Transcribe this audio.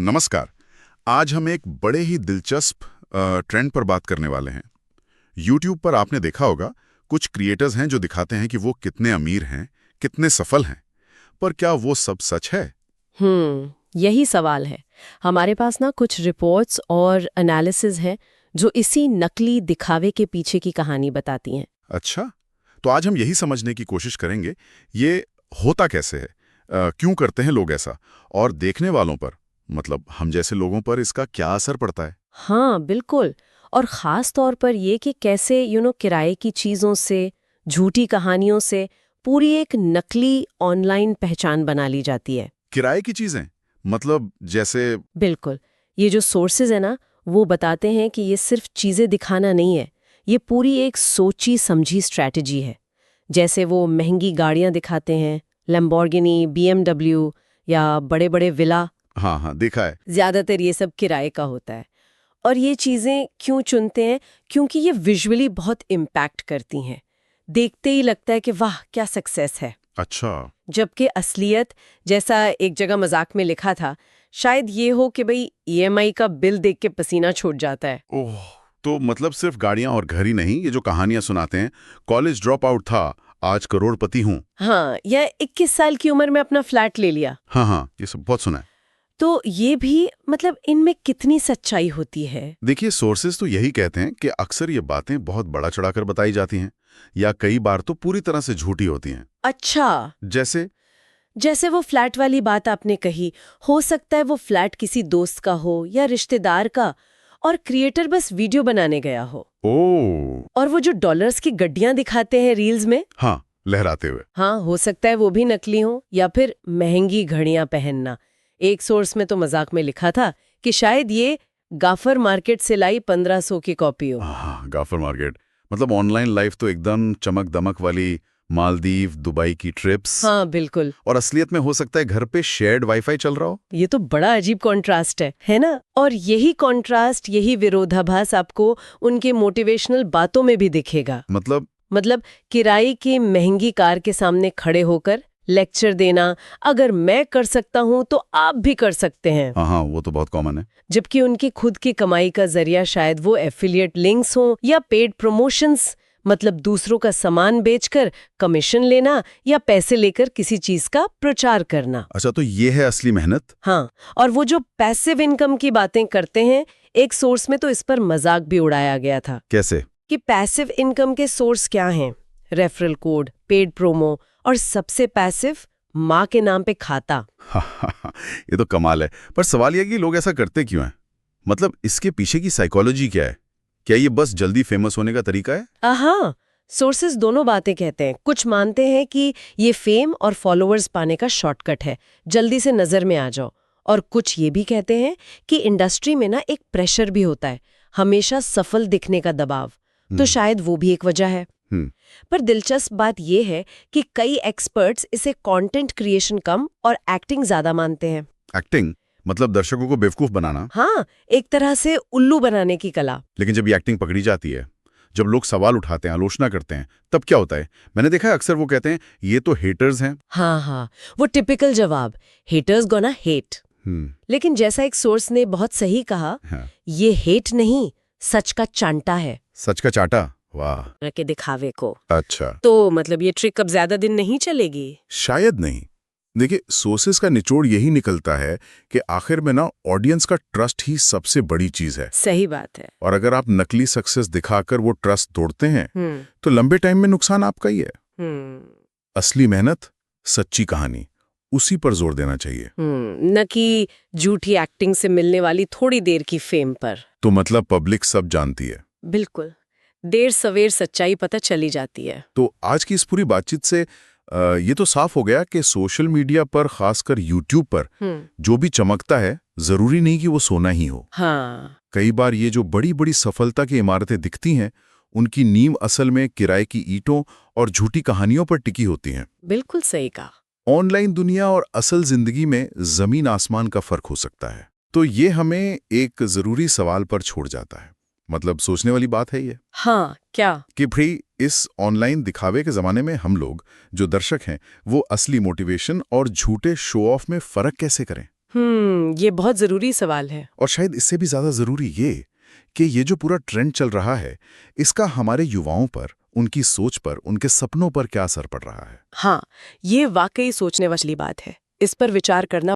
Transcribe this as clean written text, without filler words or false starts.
नमस्कार। आज हम एक बड़े ही दिलचस्प ट्रेंड पर बात करने वाले हैं। YouTube पर आपने देखा होगा, कुछ क्रिएटर्स हैं जो दिखाते हैं कि वो कितने अमीर हैं, कितने सफल हैं। पर क्या वो सब सच है? यही सवाल है। हमारे पास ना कुछ रिपोर्ट्स और एनालिसिस हैं जो इसी नकली दिखावे के पीछे की कहानी बताती हैं। अच्छा, तो आज हम यही समझने की कोशिश करेंगे, ये होता कैसे है, क्यों करते हैं लोग ऐसा, और देखने वालों पर, मतलब हम जैसे लोगों पर इसका क्या असर पड़ता है। हाँ, बिल्कुल। और ख़ास तौर पर ये कि कैसे किराए की चीज़ों से, झूठी कहानियों से पूरी एक नकली ऑनलाइन पहचान बना ली जाती है। किराए की चीजें, मतलब जैसे। बिल्कुल। ये जो सोर्सेज है ना, वो बताते हैं कि ये सिर्फ चीज़ें दिखाना नहीं है, ये पूरी एक सोची समझी स्ट्रैटेजी है। जैसे वो महंगी गाड़ियाँ दिखाते हैं, लैम्बोर्गिनी, BMW या बड़े-बड़े विला। हाँ हाँ, देखा है। ज़्यादातर ये सब किराए का होता है। और ये चीज़ें क्यों चुनते हैं? क्योंकि ये विजुअली बहुत इम्पैक्ट करती हैं। देखते ही लगता है कि वाह क्या सक्सेस है। अच्छा। जबकि असलियत, जैसा एक जगह मजाक में लिखा था, शायद ये हो कि भाई EMI का बिल देख के पसीना छूट जाता है। ओह, तो मतलब सिर्फ गाड़ियां और घर ही नहीं, ये जो कहानियां सुनाते हैं, कॉलेज ड्रॉप आउट था, आज करोड़पति हूँ। हाँ, या 21 साल की उम्र में अपना फ्लैट ले लिया। हाँ हाँ, ये सब बहुत सुना है। तो ये भी मतलब इनमें कितनी सच्चाई होती है? देखिए, सोर्सेज तो यही कहते हैं कि अक्सर ये बातें बहुत बड़ा चढ़ाकर बताई जाती हैं, या कई बार तो पूरी तरह से झूठी होती हैं। अच्छा, जैसे। जैसे वो फ्लैट वाली बात आपने कही, हो सकता है वो फ्लैट किसी दोस्त का हो या रिश्तेदार का, और क्रिएटर बस वीडियो बनाने गया हो। ओह। और वो जो डॉलर्स की गड्डियां दिखाते हैं रील्स में, हाँ, लहराते हुए। हाँ, हो सकता है वो भी नकली हो, या फिर महंगी घड़ियां पहनना। एक सोर्स में तो मजाक में लिखा था कि शायद ये गाफर मार्केट से लाई 1500 की कॉपी हो। हाँ, गाफर मार्केट। मतलब ऑनलाइन लाइफ तो एकदम चमक दमक वाली, मालदीव, दुबई की ट्रिप्स। हाँ, बिल्कुल। और असलियत में हो सकता है घर पे शेयर्ड वाईफाई चल रहा हो। ये तो बड़ा अजीब कॉन्ट्रास्ट है ना? और यही कॉन्ट्रास्ट, यही विरोधाभास आपको उनके मोटिवेशनल बातों में भी दिखेगा। मतलब किराए की महंगी कार के सामने खड़े होकर लेक्चर देना, अगर मैं कर सकता हूं तो आप भी कर सकते हैं। हाँ हाँ, वो तो बहुत कॉमन है। जबकि उनकी खुद की कमाई का जरिया शायद वो एफिलिएट लिंक्स हो या पेड प्रमोशंस, मतलब दूसरों का सामान बेचकर कमीशन लेना या पैसे लेकर किसी चीज का प्रचार करना। अच्छा, तो ये है असली मेहनत। हाँ, और वो जो पैसिव इनकम की बातें करते हैं, एक सोर्स में तो इस पर मजाक भी उड़ाया गया था। कैसे? कि पैसिव इनकम के सोर्स क्या हैं? रेफरल कोड, पेड प्रोमो, और सबसे पैसिव, माँ के नाम पे खाता। ये तो कमाल है। पर सवाल यह कि लोग ऐसा करते क्यों हैं? मतलब इसके पीछे की साइकोलॉजी क्या है? क्या ये बस जल्दी फेमस होने का तरीका है? हाँ, सोर्सेज दोनों बातें कहते हैं। कुछ मानते हैं कि ये फेम और फॉलोअर्स पाने का शॉर्टकट है, जल्दी से नजर में आ जाओ। और कुछ ये भी कहते हैं कि इंडस्ट्री में ना एक प्रेशर भी होता है, हमेशा सफल दिखने का दबाव। तो शायद वो भी एक वजह है। पर दिलचस्प बात यह है कि कई एक्सपर्ट्स इसे कंटेंट क्रिएशन कम और एक्टिंग ज्यादा मानते हैं। एक्टिंग मतलब दर्शकों को बेवकूफ बनाना। हाँ, एक तरह से उल्लू बनाने की कला। लेकिन जब ये एक्टिंग पकड़ी जाती है, जब लोग सवाल उठाते हैं, आलोचना करते हैं, तब क्या होता है? मैंने देखा है अक्सर वो कहते हैं ये तो हेटर्स हैं। हाँ, वो टिपिकल जवाब, हेटर्स गोना हेट। लेकिन जैसा एक सोर्स ने बहुत सही कहा, हाँ। ये हेट नहीं, सच का चांटा है। सच का चाटा? वाह। के दिखावे को। अच्छा। तो मतलब ये ट्रिक अब ज्यादा दिन नहीं चलेगी। शायद नहीं। देखिए, सोर्सेस का निचोड़ यही निकलता है कि आखिर में ना ऑडियंस का ट्रस्ट ही सबसे बड़ी चीज है। सही बात है। और अगर आप नकली सक्सेस दिखाकर वो ट्रस्ट तोड़ते हैं, तो लंबे टाइम में नुकसान आपका ही है। असली मेहनत, सच्ची कहानी, उसी पर जोर देना चाहिए। न कि झूठी एक्टिंग से मिलने वाली थोड़ी देर की फेम पर। तो मतलब पब्लिक सब जानती है। बिल्कुल, देर सवेर सच्चाई पता चली जाती है। तो आज की इस पूरी बातचीत से ये तो साफ हो गया कि सोशल मीडिया पर, खासकर यूट्यूब पर, जो भी चमकता है जरूरी नहीं कि वो सोना ही हो। हाँ। कई बार ये जो बड़ी बड़ी सफलता की इमारतें दिखती हैं, उनकी नींव असल में किराए की ईंटों और झूठी कहानियों पर टिकी होती हैं। बिल्कुल सही कहा। ऑनलाइन दुनिया और असल जिंदगी में जमीन आसमान का फर्क हो सकता है। तो ये हमें एक जरूरी सवाल पर छोड़ जाता है। मतलब सोचने वाली बात है ये। हाँ, क्या? कि भाई इस ऑनलाइन दिखावे के जमाने में हम लोग जो दर्शक हैं, वो असली मोटिवेशन और झूठे शो ऑफ में फर्क कैसे करें? ये बहुत जरूरी सवाल है। और शायद इससे भी ज्यादा जरूरी ये कि ये जो पूरा ट्रेंड चल रहा है, इसका हमारे युवाओं पर, उनकी सोच पर, उनके सपनों पर क्या असर पड़ रहा है। हाँ, ये वाकई सोचने वाली बात है। इस पर विचार करना